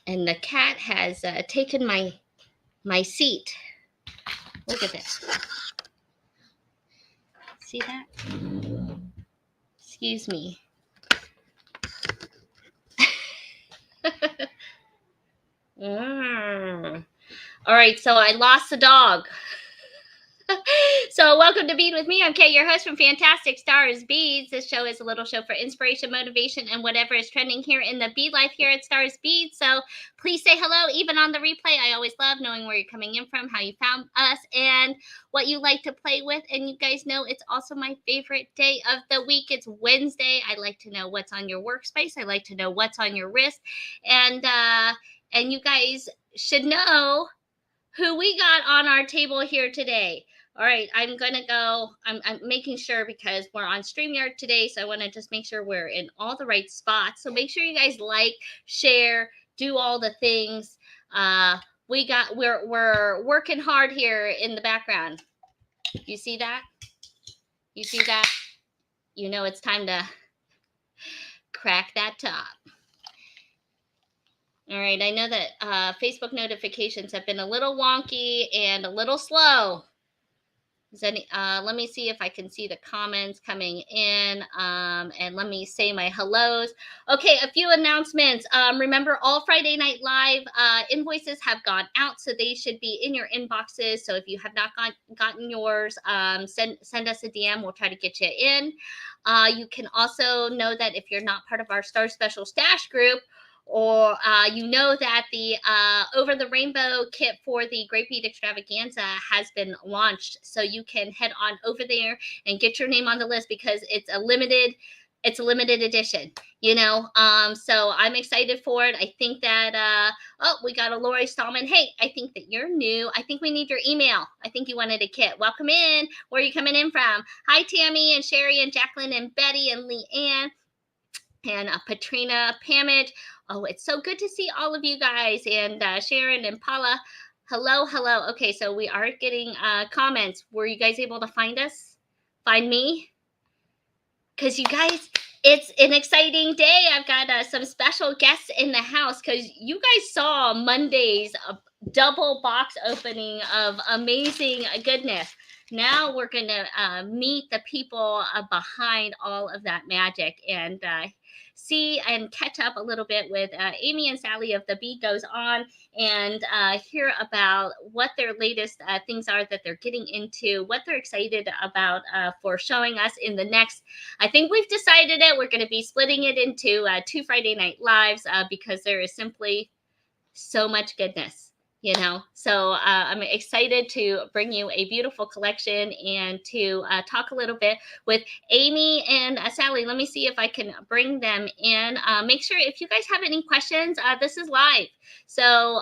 And the cat has taken my seat. Look at this. See that? Excuse me. All right, so I lost the dog. So welcome to Bead with me. I'm Kate, your host from Fantastic Stars Beads. This show is a little show for inspiration, motivation, and whatever is trending here in the bead life here at Stars Beads. So please say hello, even on the replay. I always love knowing where you're coming in from, how you found us, and what you like to play with. And you guys know it's also my favorite day of the week. It's Wednesday. I like to know what's on your workspace. I like to know what's on your wrist. And you guys should know who we got on our table here today. All right, I'm making sure because we're on StreamYard today, so I want to just make sure we're in all the right spots. So make sure you guys like, share, do all the things. We're working hard here in the background. You see that? You see that? You know it's time to crack that top. All right, I know that Facebook notifications have been a little wonky and a little slow. Let me see if I can see the comments coming in, and let me say my hellos. Okay, a few announcements. Remember, all Friday Night Live invoices have gone out, so they should be in your inboxes. So if you have not gotten yours, send us a DM. We'll try to get you in. You can also know that if you're not part of our Star Special Stash group, or you know that the Over the Rainbow kit for the Great Bead Extravaganza has been launched. So you can head on over there and get your name on the list because it's a limited edition, you know. So I'm excited for it. I think that we got a Lori Stallman. Hey, I think that you're new. I think we need your email. I think you wanted a kit. Welcome in. Where are you coming in from? Hi, Tammy and Sherry and Jacqueline and Betty and Leanne and Patrina Pamage. Oh, it's so good to see all of you guys, and Sharon and Paula. Hello. Okay, so we are getting comments. Were you guys able to find us? Find me? Because you guys, it's an exciting day. I've got some special guests in the house because you guys saw Monday's double box opening of amazing goodness. Now we're going to meet the people behind all of that magic and see and catch up a little bit with Amy and Sally of the Bead Goes On and hear about what their latest things are that they're getting into, what they're excited about for showing us in the next. I think we've decided it. We're going to be splitting it into 2 Friday Night Lives because there is simply so much goodness. You know, so I'm excited to bring you a beautiful collection and to talk a little bit with Amy and Sally. Let me see if I can bring them in. Make sure if you guys have any questions, this is live. So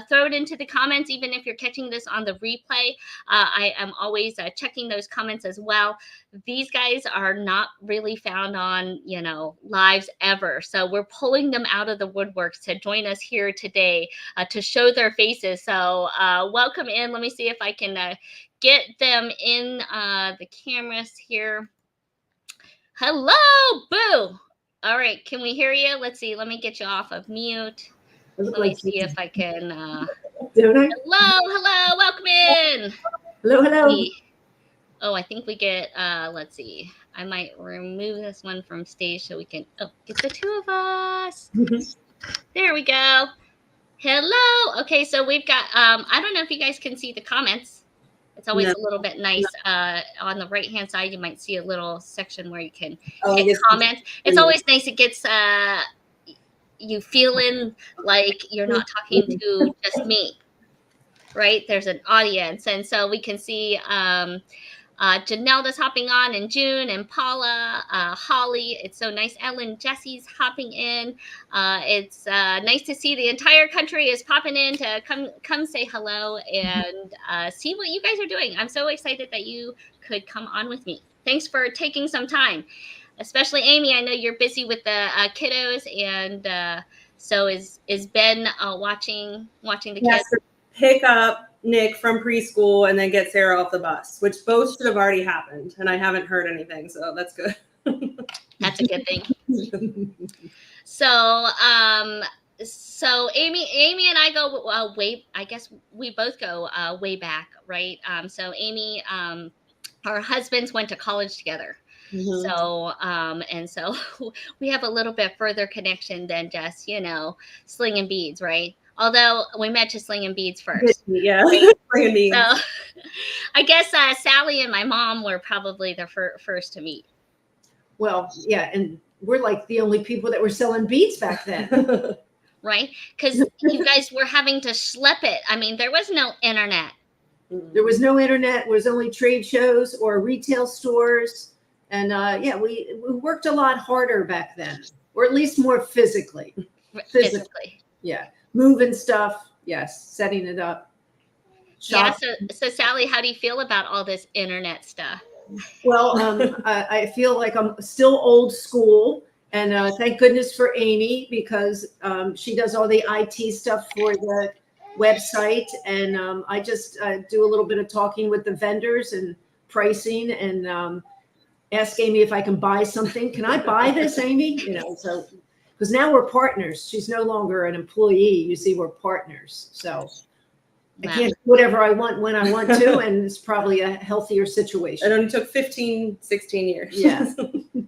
throw it into the comments, even if you're catching this on the replay. I am always checking those comments as well. These guys are not really found on, you know, lives ever. So we're pulling them out of the woodworks to join us here today to show their faces. So welcome in. Let me see if I can get them in the cameras here. Hello, Boo. All right, can we hear you? Let's see. Let me get you off of mute. Let me see if I can. Hello. Welcome in. Hello. Oh, I think we get, let's see. I might remove this one from stage so we can, get the two of us. There we go. Hello. Okay, so we've got, I don't know if you guys can see the comments. It's always a little bit nice. On the right-hand side, you might see a little section where you can hit comments. It's always nice. It gets you feeling like you're not talking to just me, right? There's an audience. And so we can see Janelda's hopping on, and June and Paula, Holly. It's so nice. Ellen, Jesse's hopping in. It's nice to see the entire country is popping in to come say hello and see what you guys are doing. I'm so excited that you could come on with me. Thanks for taking some time, especially Amy. I know you're busy with the kiddos, and so is Ben watching the kids. Pick up Nick from preschool and then get Sarah off the bus, which both should have already happened, and I haven't heard anything, so that's good. That's a good thing. So So Amy and I go way. I guess we both go way back, right? So Amy, our husbands went to college together. Mhm. So, and so we have a little bit further connection than just, slinging beads, right? Although we met to slinging beads first, Yeah. right? Bringing So beans. I guess Sally and my mom were probably the first to meet, Well, yeah, and we're like the only people that were selling beads back then. right? Because you guys were having to schlep it. I mean, there was no internet. There was no internet. It was only trade shows or retail stores. And yeah, we worked a lot harder back then, or at least more physically. Physically. Yeah. Moving stuff. Yes. Setting it up. Yeah. Shop. So Sally, how do you feel about all this internet stuff? Well, I feel like I'm still old school. And thank goodness for Amy, because she does all the IT stuff for the website. And I just do a little bit of talking with the vendors and pricing, and ask Amy if I can buy something. Can I buy this, Amy? So because now we're partners. She's no longer an employee. You see, we're partners. So I can't do whatever I want when I want to, and it's probably a healthier situation. It only took 15, 16 years. Yeah.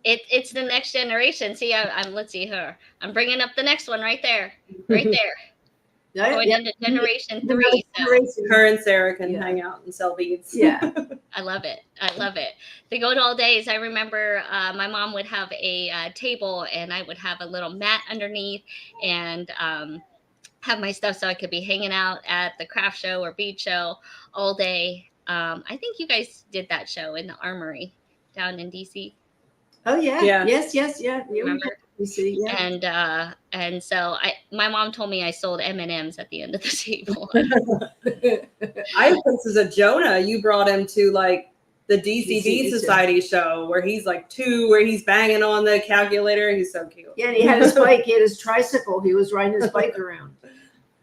It's the next generation. See, let's see her. I'm bringing up the next one right there, right there. Going into generation 3. So. Her and Sarah can hang out and sell beads. Yeah. I love it. I love it. The good old days. I remember my mom would have a table, and I would have a little mat underneath, and have my stuff so I could be hanging out at the craft show or bead show all day. I think you guys did that show in the Armory down in DC. Oh yeah. Yes. Yeah. Remember? You see, yeah. And so my mom told me I sold M&Ms at the end of the table. I have pictures of Jonah. You brought him to like the DC Bead Society show where he's like 2, where he's banging on the calculator. He's so cute. Yeah, and he had his bike. He had his tricycle. He was riding his bike around.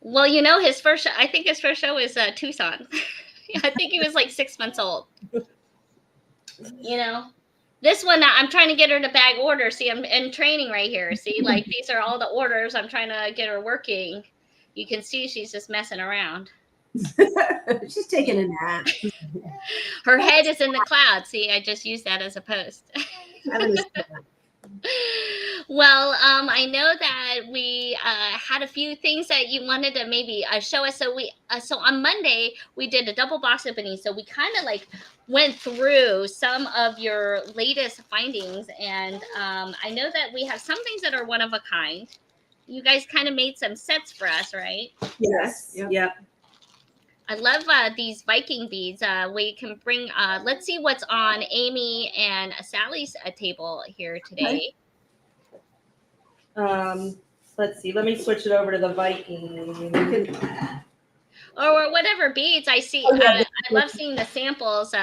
Well, his first show, I think his first show was Tucson. I think he was like 6 months old. This one, I'm trying to get her to bag orders. See, I'm in training right here. See, like these are all the orders. I'm trying to get her working. You can see she's just messing around. She's taking a nap. Her head is in the clouds. See, I just used that as a post. Well, I know that we had a few things that you wanted to maybe show us. So so on Monday we did a double box opening. So we kind of like went through some of your latest findings, and I know that we have some things that are one of a kind. You guys kind of made some sets for us, right? Yes. Yep. I love these Viking beads. We can bring, let's see what's on Amy and Sally's table here today. Let's see. Let me switch it over to the Viking. Or whatever beads I see. I love seeing the samples.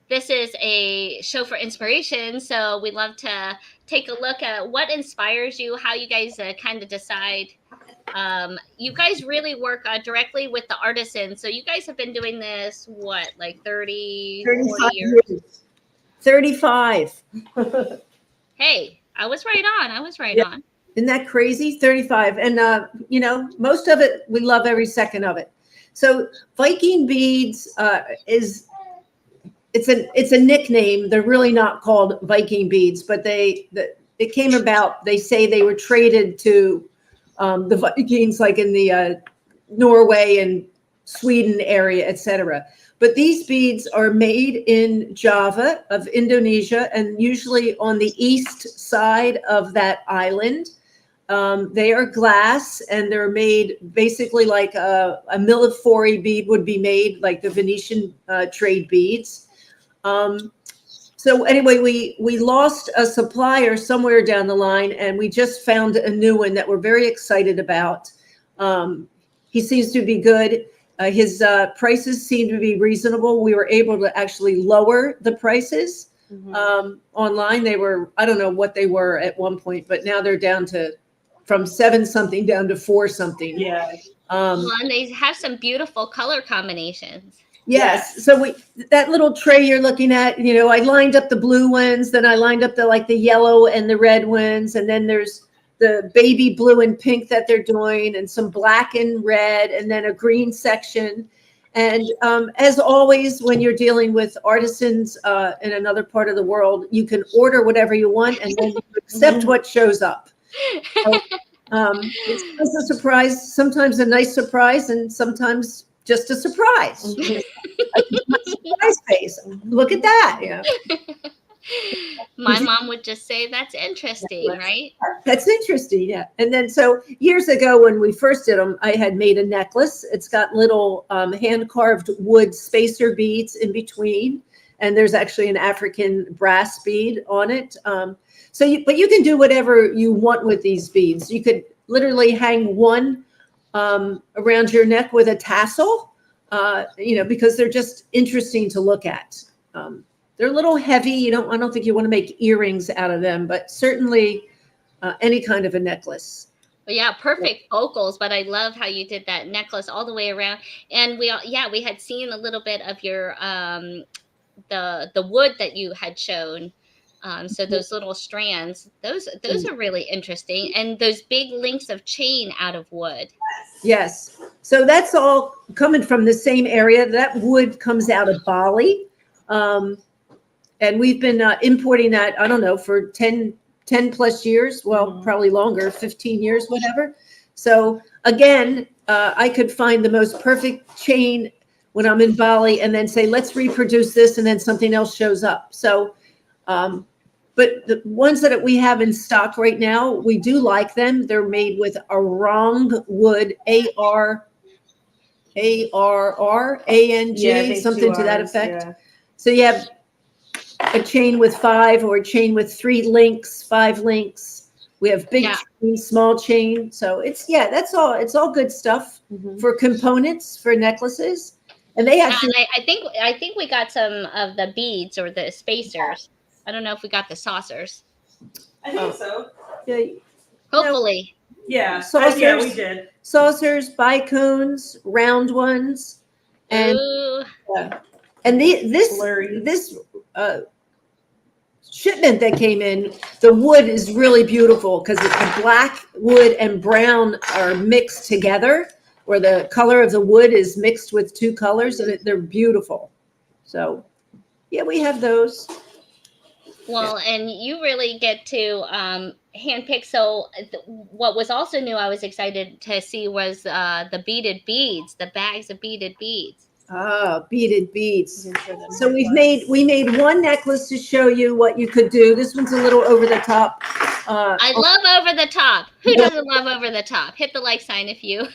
This is a show for inspiration. So we love to take a look at what inspires you, how you guys kind of decide. You guys really work directly with the artisans. So you guys have been doing this, like 40 years? 35. Hey, I was right on. Isn't that crazy? 35. And, most of it, we love every second of it. So Viking beads it's a nickname. They're really not called Viking beads, but it came about, they say they were traded to the Vikings, like in the Norway and Sweden area, etc. But these beads are made in Java of Indonesia, and usually on the east side of that island. They are glass, and they're made basically like a millefiori bead would be made, like the Venetian trade beads. So anyway, we lost a supplier somewhere down the line, and we just found a new one that we're very excited about. He seems to be good. His prices seem to be reasonable. We were able to actually lower the prices online. They were, I don't know what they were at one point, but now they're down to from 7 something down to 4 something. Yeah. Well, and they have some beautiful color combinations. Yes. So that little tray you're looking at, I lined up the blue ones, then I lined up the yellow and the red ones, and then there's the baby blue and pink that they're doing, and some black and red, and then a green section. And as always, when you're dealing with artisans in another part of the world, you can order whatever you want, and then you accept what shows up. So, it's always a surprise, sometimes a nice surprise, and sometimes just a surprise. A surprise face. Look at that. Yeah. My mom would just say, that's interesting, right? That's interesting. Yeah. And then, so years ago when we first did them, I had made a necklace. It's got little hand carved wood spacer beads in between. And there's actually an African brass bead on it. But you can do whatever you want with these beads. You could literally hang one around your neck with a tassel, because they're just interesting to look at. They're a little heavy. I don't think you want to make earrings out of them, but certainly any kind of a necklace. Well, yeah, perfect vocals, but I love how you did that necklace all the way around. And we had seen a little bit of your the wood that you had shown. So those little strands, those are really interesting, and those big links of chain out of wood. Yes. So that's all coming from the same area. That wood comes out of Bali. And we've been importing that, I don't know, for 10 plus years. Well, probably longer, 15 years, whatever. So again, I could find the most perfect chain when I'm in Bali and then say, let's reproduce this, and then something else shows up. So, but the ones that we have in stock right now, we do like them. They're made with Arang wood, ARRANG, something to that effect. Yeah. So you have a chain with 5 or a chain with 3 links, 5 links. We have big chain, small chain. So that's all. It's all good stuff for components for necklaces. And they actually, I think we got some of the beads or the spacers. I don't know if we got the saucers. I think so. Yeah. Hopefully. Yeah. Saucers, yeah, we did. Saucers, bicones, round ones, and this shipment that came in, the wood is really beautiful because the black wood and brown are mixed together, where the color of the wood is mixed with 2 colors, and they're beautiful. So, yeah, we have those. Well, and you really get to handpick. So what was also new, I was excited to see, was the beaded beads, the bags of beaded beads. Ah, beaded beads. So we made one necklace to show you what you could do. This one's a little over the top. I love over the top. Who doesn't love over the top? Hit the like sign if you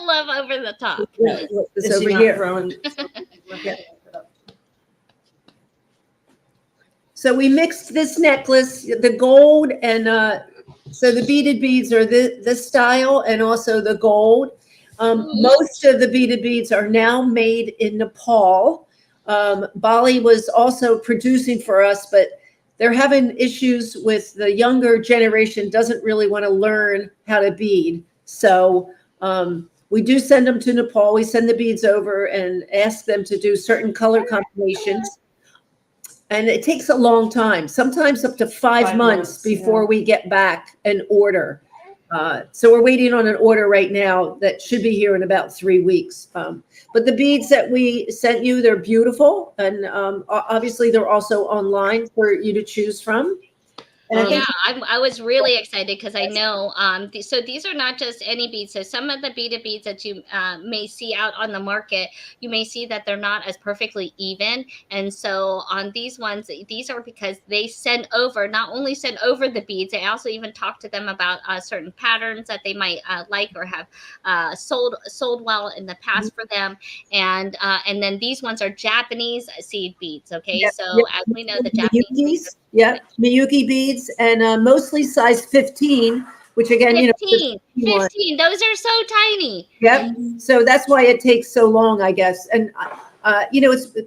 love over the top. Yeah, it's over here. So we mixed this necklace, the gold, and so the beaded beads are this style, and also the gold. Most of the beaded beads are now made in Nepal. Bali was also producing for us, but they're having issues with the younger generation doesn't really want to learn how to bead. So we do send them to Nepal. We send the beads over and ask them to do certain color combinations. And it takes a long time, sometimes up to 5 months before we get back an order. So we're waiting on an order right now that should be here in about 3 weeks. But the beads that we sent you, they're beautiful. And obviously they're also online for you to choose from. And I was really excited because I know, so these are not just any beads. So some of the beaded beads that you may see out on the market, you may see that they're not as perfectly even. And so on these ones, these are because they not only send over the beads, they also even talk to them about certain patterns that they might like or have sold well in the past for them. And then these ones are Japanese seed beads. Okay, so as we know, the Japanese. Yeah, Miyuki beads, and mostly size 15, which again, 15. Those are so tiny. Yep. So that's why it takes so long, I guess. And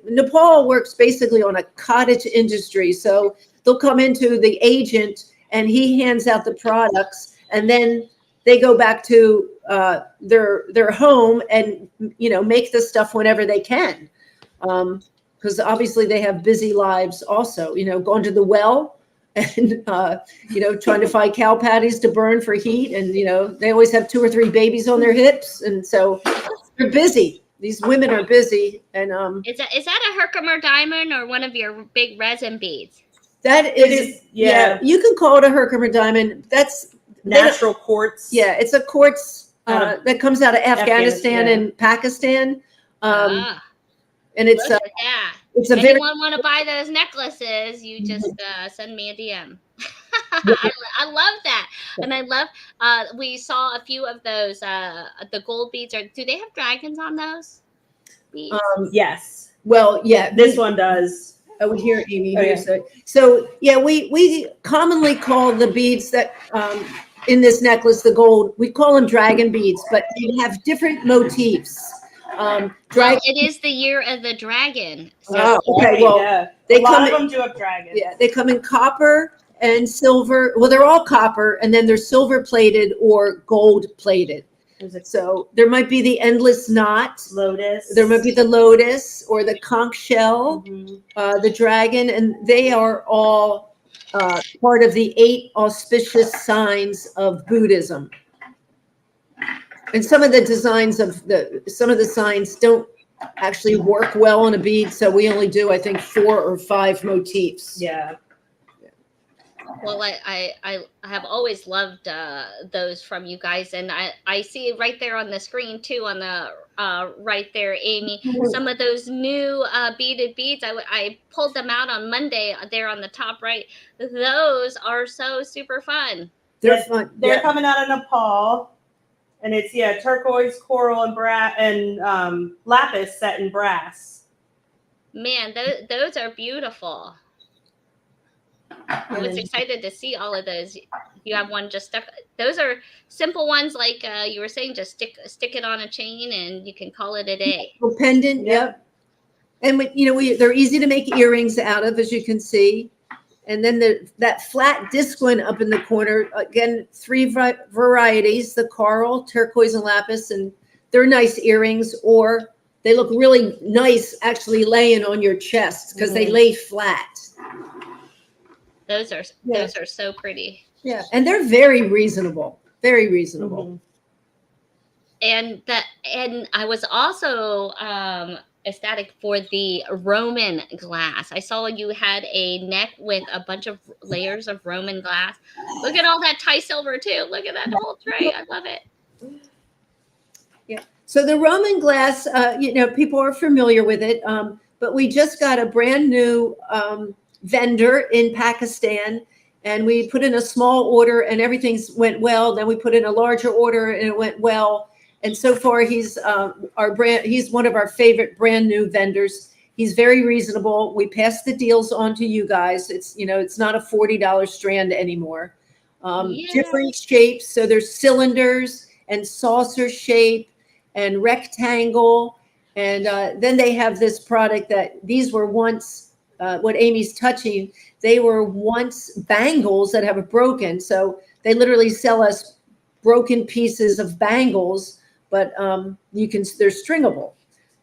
Nepal works basically on a cottage industry. So they'll come into the agent, and he hands out the products, and then they go back to their home and make the stuff whenever they can. Because obviously they have busy lives also, going to the well and trying to find cow patties to burn for heat, and they always have 2 or 3 babies on their hips, and so they're busy. These women are busy, and is that a Herkimer diamond or one of your big resin beads? that is yeah. You can call it a Herkimer diamond. That's natural quartz. Yeah, it's a quartz that comes out of Afghanistan and Pakistan, and it's look at that. It's a Anyone want to buy those necklaces, you just send me a DM. I love that. And I love we saw a few of those the gold beads. Do they have dragons on those beads? Yes. Well, yeah, this one does. I would hear Amy. So yeah, we commonly call the beads that in this necklace, the gold, we call them dragon beads, but they have different motifs. Well, it is the year of the dragon. So okay. Well, a lot of them do have dragons. Yeah, they come in copper and silver. Well, they're all copper, and then they're silver plated or gold plated. So there might be the endless knot, lotus. There might be the lotus or the conch shell, the dragon, and they are all part of the 8 auspicious signs of Buddhism. And some of the designs of some of the signs don't actually work well on a bead, so we only do, I think, 4 or 5 motifs. Yeah. Well, I have always loved those from you guys, and I see right there on the screen too, on the right there, Amy, some of those new beaded beads. I pulled them out on Monday there on the top right. Those are so super fun. They're fun. They're coming out of Nepal. And it's turquoise, coral, and lapis set in brass. Man, those are beautiful. I was excited to see all of those. You have one just stuck. Those are simple ones, like you were saying. Just stick it on a chain, and you can call it a day. A pendant, yep. And they're easy to make earrings out of, as you can see. And then that flat disc one up in the corner, again, 3 varieties, the coral, turquoise, and lapis, and they're nice earrings, or they look really nice actually laying on your chest because they lay flat. Those are so pretty. Yeah, and they're very reasonable, very reasonable. And I was also ecstatic for the Roman glass. I saw you had a neck with a bunch of layers of Roman glass. Look at all that Thai silver too. Look at that whole tray. I love it. Yeah. So the Roman glass, people are familiar with it, but we just got a brand new vendor in Pakistan, and we put in a small order, and everything's went well. Then we put in a larger order, and it went well. And so far, he's he's one of our favorite brand new vendors. He's very reasonable. We pass the deals on to you guys. It's not a $40 strand anymore. Different shapes. So there's cylinders and saucer shape and rectangle. And then they have this product that these were once what Amy's touching. They were once bangles that have broken. So they literally sell us broken pieces of bangles. But they're stringable.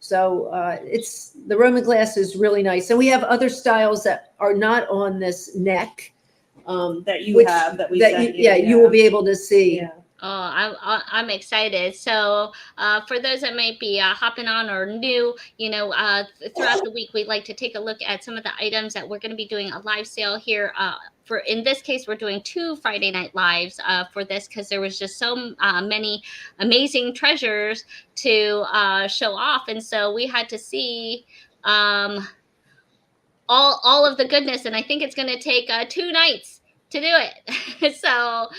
So it's the Roman glass is really nice. And we have other styles that are not on this neck. That you have, that we sent you. Yeah, you will be able to see. Yeah. Oh, I'm excited. So for those that might be hopping on or new, throughout the week, we'd like to take a look at some of the items that we're going to be doing a live sale here. In this case, we're doing 2 Friday night lives for this because there was just so many amazing treasures to show off. And so we had to see all of the goodness. And I think it's going to take 2 nights to do it. So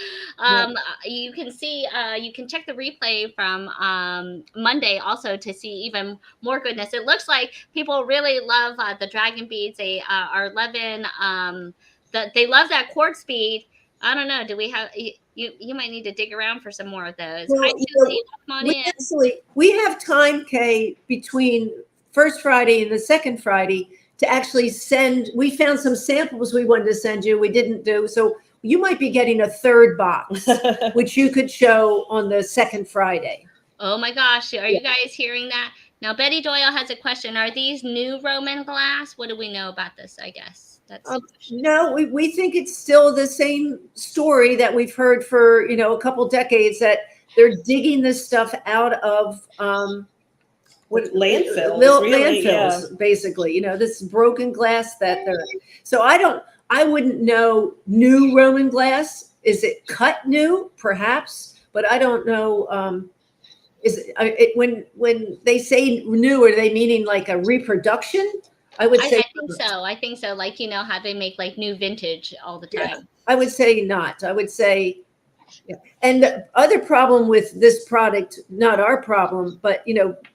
you can see, you can check the replay from Monday also to see even more goodness. It looks like people really love the dragon beads. They are loving they love that quartz bead. I don't know. Do we have you might need to dig around for some more of those. Well, Hi, Susie. Come on in. We have time, Kay, between first Friday and the second Friday to actually send. We found some samples we wanted to send you. We didn't do. So you might be getting a 3rd box, which you could show on the second Friday. Oh my gosh. Are you guys hearing that? Now, Betty Doyle has a question. Are these new Roman glass? What do we know about this, I guess? That's No, we think it's still the same story that we've heard for, a couple decades, that they're digging this stuff out of With landfills, landfills, yeah. basically, this broken glass that they're, so I wouldn't know new Roman glass. Is it cut new? Perhaps, but I don't know. When they say new, are they meaning like a reproduction? I would say I think so. I think so. Like, how they make like new vintage all the time. yeah, I would say not. I would say, yeah. And the other problem with this product, not our problem, but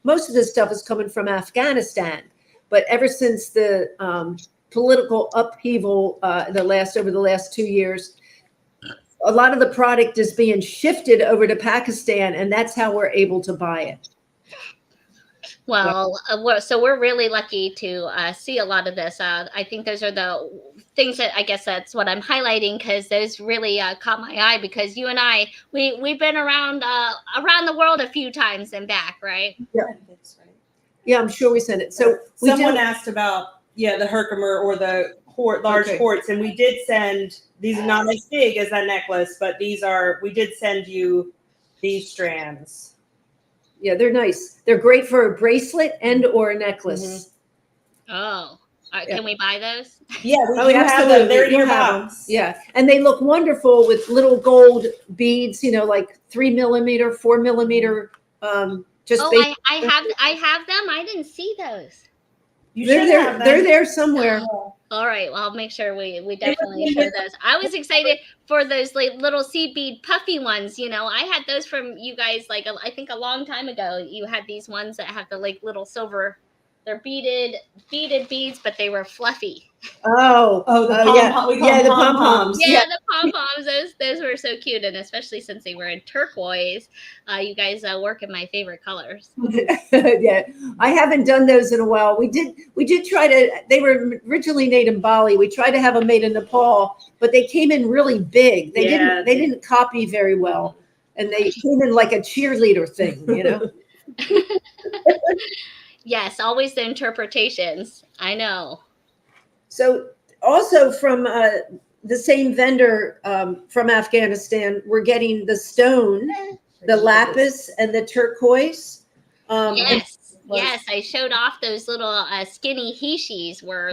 most of this stuff is coming from Afghanistan. But ever since the political upheaval, over the last 2 years, a lot of the product is being shifted over to Pakistan, and that's how we're able to buy it. Well, so we're really lucky to see a lot of this. I think those are the things that I guess that's what I'm highlighting, because those really caught my eye, because you and I, we've been around the world a few times and back, right? Yeah, yeah, I'm sure we sent it. So someone asked about the Herkimer or the large quartz, and we did send. These are not as big as that necklace, but we did send you these strands. Yeah, they're nice. They're great for a bracelet and or a necklace. Mm-hmm. Oh, can we buy those? Yeah, we have them. They're in your box. Yeah, and they look wonderful with little gold beads. Like 3 millimeter, 4 millimeter. Just I have them. I didn't see those. They're there somewhere. All right, well, I'll make sure we definitely show those. I was excited for those little seed bead puffy ones. I had those from you guys, I think a long time ago. You had these ones that have the little silver. They're beaded beads, but they were fluffy. The pom-poms. Yeah, the pom-poms. Those were so cute, and especially since they were in turquoise. You guys work in my favorite colors. Yeah, I haven't done those in a while. We did try to. They were originally made in Bali. We tried to have them made in Nepal, but they came in really big. They didn't copy very well, and they came in like a cheerleader thing. Yes, always the interpretations. I know. So also from the same vendor from Afghanistan, we're getting the stone, the lapis, and the turquoise. Yes, I showed off those little skinny hishis were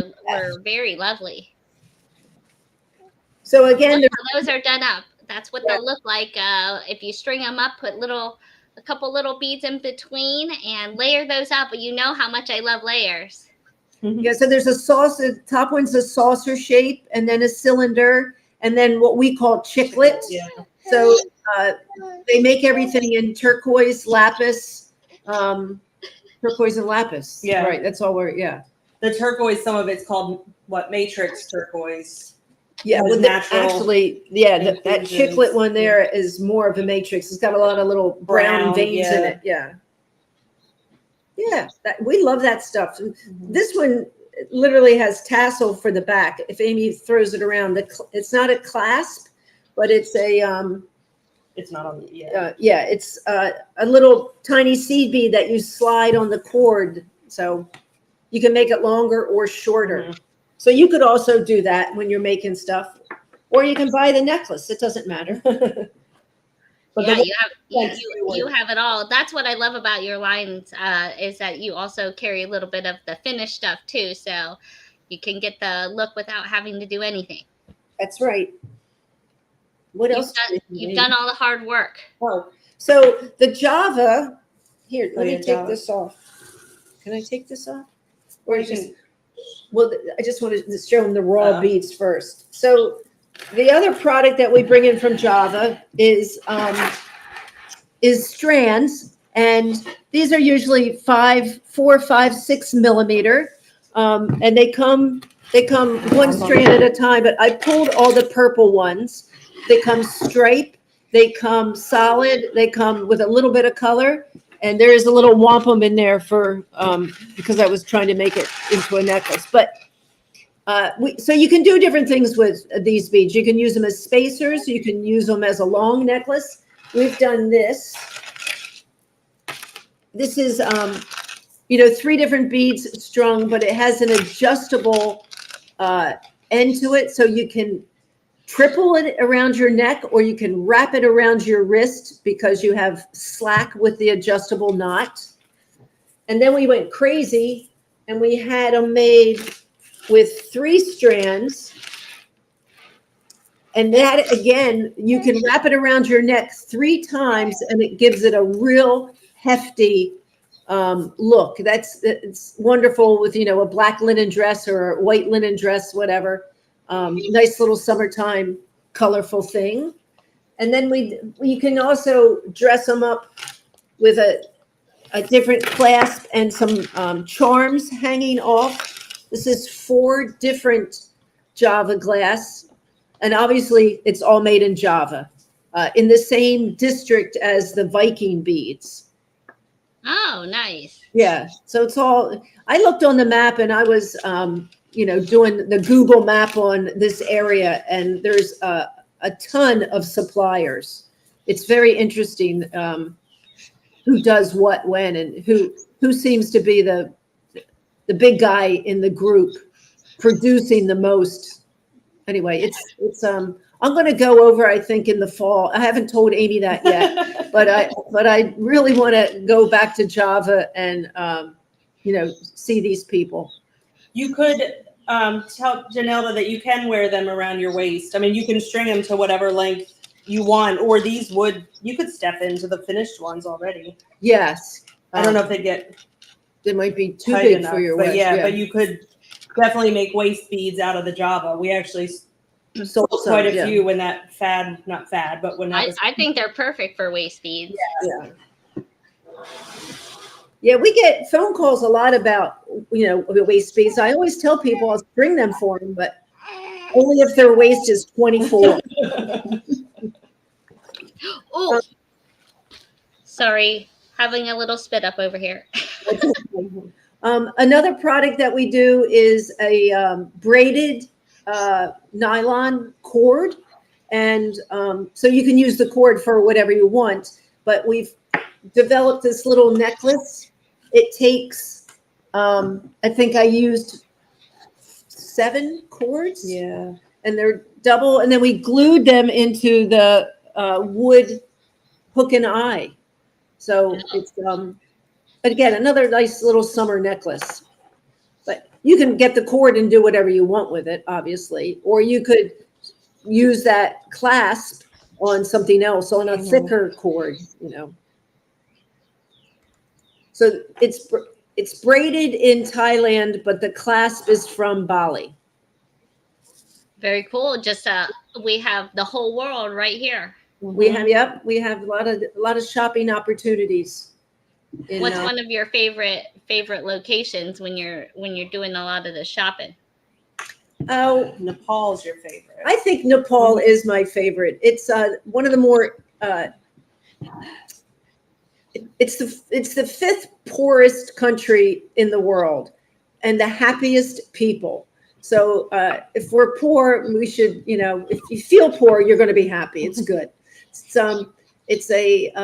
very lovely. So again, those are done up. That's what they'll look like if you string them up. Put a couple little beads in between and layer those up. But you know how much I love layers. Yeah, so there's a saucer. The top one's a saucer shape, and then a cylinder, and then what we call chiclet. Yeah. So they make everything in turquoise, lapis, turquoise and lapis. Yeah, right. That's all The turquoise, some of it's called matrix turquoise. Yeah, well, actually, that chiclet one there is more of a matrix. It's got a lot of little brown veins in it. Yeah. Yeah, we love that stuff. Mm-hmm. This one literally has tassel for the back. If Amy throws it around, it's not a clasp, but it's a it's not on the it's a little tiny seed bead that you slide on the cord, so you can make it longer or shorter. Mm-hmm. So you could also do that when you're making stuff, or you can buy the necklace. It doesn't matter. But you have it all. That's what I love about your lines, is that you also carry a little bit of the finished stuff too, so you can get the look without having to do anything. That's right. What else? You've done all the hard work. Oh, so the Java. Here, let me take this off. Can I take this off? Or just? Well, I just wanted to show them the raw beads first. So the other product that we bring in from Java is strands, and these are usually 4, 5, 6 millimeter, and they come one strand at a time. But I pulled all the purple ones. They come stripe, they come solid, they come with a little bit of color. And there is a little wampum in there for because I was trying to make it into a necklace. But so you can do different things with these beads. You can use them as spacers. You can use them as a long necklace. We've done this. This is 3 different beads strung, but it has an adjustable end to it, so you can triple it around your neck, or you can wrap it around your wrist because you have slack with the adjustable knot. And then we went crazy and we had them made with 3 strands. And that, again, you can wrap it around your neck 3 times and it gives it a real hefty look. It's wonderful with, a black linen dress or a white linen dress, whatever. Nice little summertime colorful thing. And then you can also dress them up with a different clasp and some charms hanging off. This is 4 different Java glass. And obviously it's all made in Java, in the same district as the Viking beads. Oh, nice. Yeah. So it's all, I looked on the map and I was, doing the Google map on this area, and there's a ton of suppliers. It's very interesting who does what when, and who seems to be the big guy in the group producing the most. Anyway, it's I'm going to go over, I think, in the fall. I haven't told Amy that yet, but I really want to go back to Java and see these people. You could tell Janelda that you can wear them around your waist. I mean, you can string them to whatever length you want, or you could step into the finished ones already. Yes. I don't know if they might be too tight big enough, for your but waist. yeah, but you could definitely make waist beads out of the Java. We actually sold quite a few when that not fad, but when that was. I think they're perfect for waist beads. Yeah, we get phone calls a lot about, waist beads. I always tell people I'll bring them for them, but only if their waist is 24. Oh, sorry, having a little spit up over here. Another product that we do is a braided nylon cord. And so you can use the cord for whatever you want, but we've developed this little necklace. It takes, I think I used 7 cords. Yeah. And they're double. And then we glued them into the wood hook and eye. So it's, again, another nice little summer necklace. But you can get the cord and do whatever you want with it, obviously. Or you could use that clasp on something else, on a thicker cord, So it's braided in Thailand, but the clasp is from Bali. Very cool. Just we have the whole world right here. We have a lot of shopping opportunities. What's one of your favorite locations when you're doing a lot of the shopping? Oh, Nepal's your favorite. I think Nepal is my favorite. It's one of the more it's the 5th poorest country in the world and the happiest people. So if we're poor, we should, if you feel poor, you're going to be happy. It's good. It's the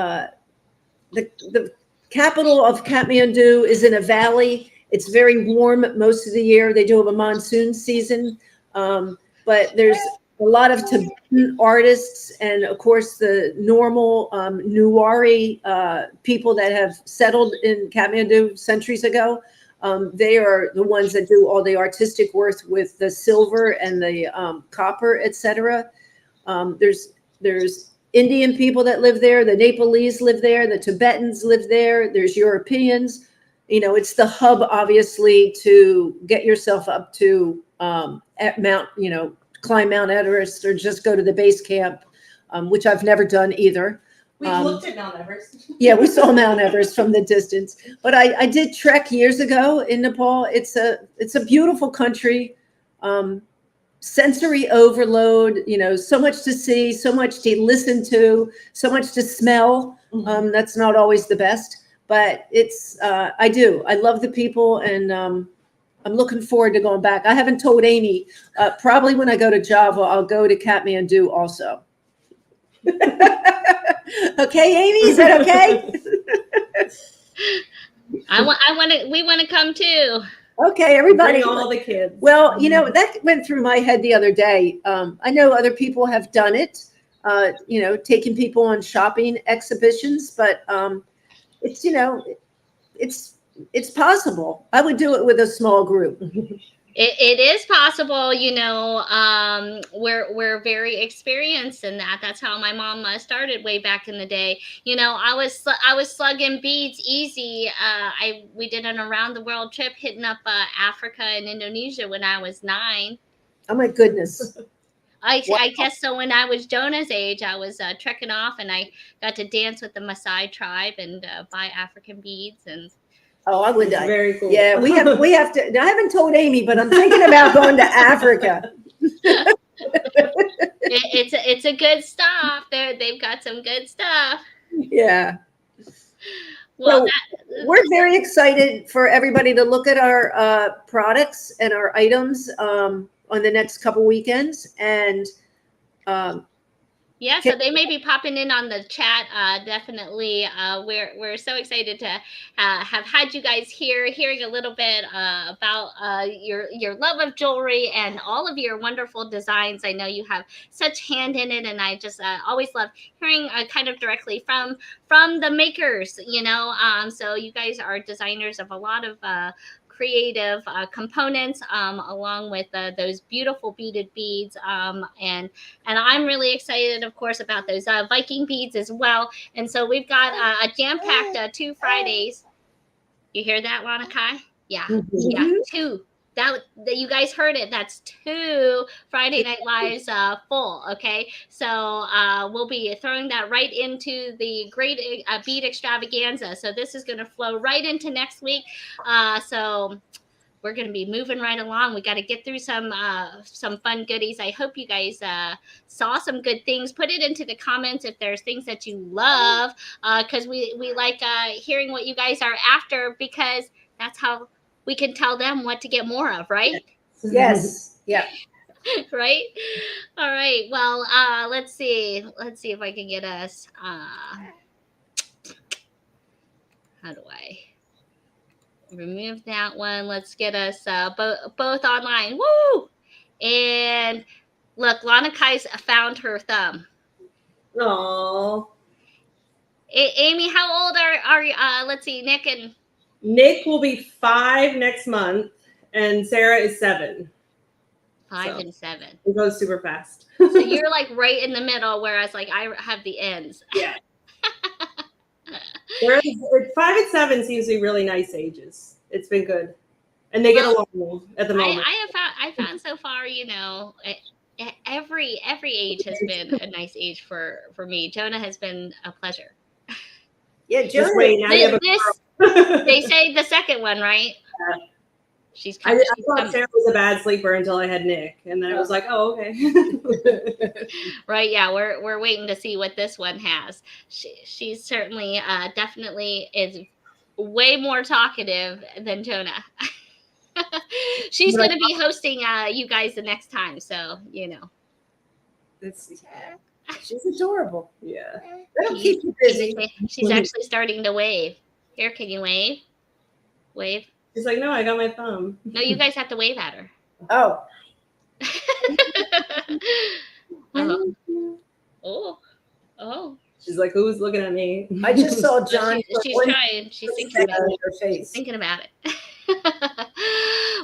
capital of Kathmandu is in a valley. It's very warm most of the year. They do have a monsoon season, but there's a lot of Tibetan artists, and of course the normal Nuwari people that have settled in Kathmandu centuries ago. They are the ones that do all the artistic work with the silver and the copper, etc. There's Indian people that live there. The Nepalese live there. The Tibetans live there. There's Europeans. It's the hub, obviously, to get yourself up to climb Mount Everest or just go to the base camp, which I've never done either. We looked at Mount Everest. Yeah, we saw Mount Everest from the distance. But I did trek years ago in Nepal. It's a beautiful country. Sensory overload, so much to see, so much to listen to, so much to smell. That's not always the best, but I love the people, and I'm looking forward to going back. I haven't told Amy, probably when I go to Java, I'll go to Kathmandu also. Okay, Amy, is that okay? We want to come too. Okay, everybody. Bring all the kids. Well, that went through my head the other day. I know other people have done it, taking people on shopping exhibitions, but it's, it's possible. I would do it with a small group. It is possible, we're very experienced in that. That's how my mom started way back in the day. I was slugging beads easy. We did an around the world trip hitting up Africa and Indonesia when I was 9. Oh my goodness. I guess so. When I was Jonah's age, I was trekking off, and I got to dance with the Maasai tribe and buy African beads. And oh, I would. Very cool. Yeah, we have to. I haven't told Amy, but I'm thinking about going to Africa. It's a good stop. They've got some good stuff. Yeah. Well, so we're very excited for everybody to look at our products and our items on the next couple weekends, and yeah, so they may be popping in on the chat. Definitely, we're so excited to have had you guys here, hearing a little bit about your love of jewelry and all of your wonderful designs. I know you have such hand in it, and I just always love hearing kind of directly from the makers. So you guys are designers of a lot of creative components, along with those beautiful beaded beads, and I'm really excited, of course, about those Viking beads as well. And so we've got a jam-packed 2 Fridays. You hear that, Lana Kai? Yeah, yeah, 2. That you guys heard it. That's 2 Friday Night Lives full. Okay, so we'll be throwing that right into the great bead extravaganza. So this is going to flow right into next week. So we're going to be moving right along. We got to get through some fun goodies. I hope you guys saw some good things. Put it into the comments if there's things that you love, because we like hearing what you guys are after, because that's how we can tell them what to get more of, right? Yes. Yeah. Right. All right. Well, let's see if I can get us. How do I remove that one? Let's get us both online. Woo! And look, Lana Kai's found her thumb. Aww. Amy, how old are you? Let's see, Nick will be 5 next month, and Sarah is 7. 5 and 7. It goes super fast. So you're like right in the middle, whereas like I have the ends. Yeah. 5 and 7 seems to be really nice ages. It's been good, and they get along at the moment. I found so far, every age has been a nice age for me. Jonah has been a pleasure. Yeah, Jonah. Just wait, now they say the second one, right? Yeah. She's I thought Sarah was a bad sleeper until I had Nick, and then I was like, oh, okay. Right, yeah, we're waiting to see what this one has. She's certainly definitely is way more talkative than Jonah. She's going to be hosting you guys the next time, so She's adorable. Yeah. That'll keep you busy. She's actually starting to wave. Here, can you wave? Wave. She's like, no, I got my thumb. No, you guys have to wave at her. Oh. Oh. She's like, who's looking at me? I just saw John. She's trying. She's thinking about it. Her face. Thinking about it.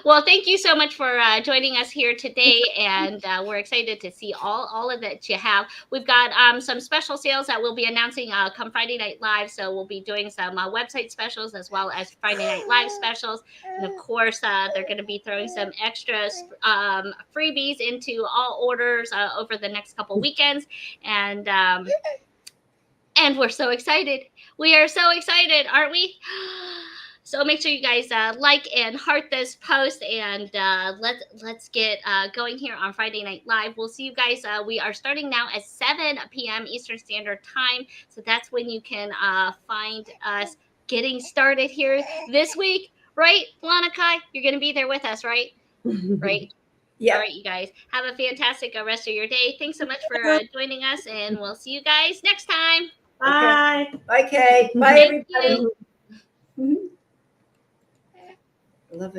Well, thank you so much for joining us here today, and we're excited to see all of that you have. We've got some special sales that we'll be announcing come Friday Night Live, so we'll be doing some website specials as well as Friday Night Live specials, and of course they're going to be throwing some extras freebies into all orders over the next couple weekends, and we're so excited. We are so excited, aren't we? So make sure you guys like and heart this post, and let's get going here on Friday Night Live. We'll see you guys. We are starting now at 7 p.m. Eastern Standard Time, so that's when you can find us getting started here this week. Right, Lana Kai? You're going to be there with us, right? Right? Yeah. All right, you guys. Have a fantastic rest of your day. Thanks so much for joining us, and we'll see you guys next time. Bye. Okay. Bye, Kay. Bye, everybody. You. I love it.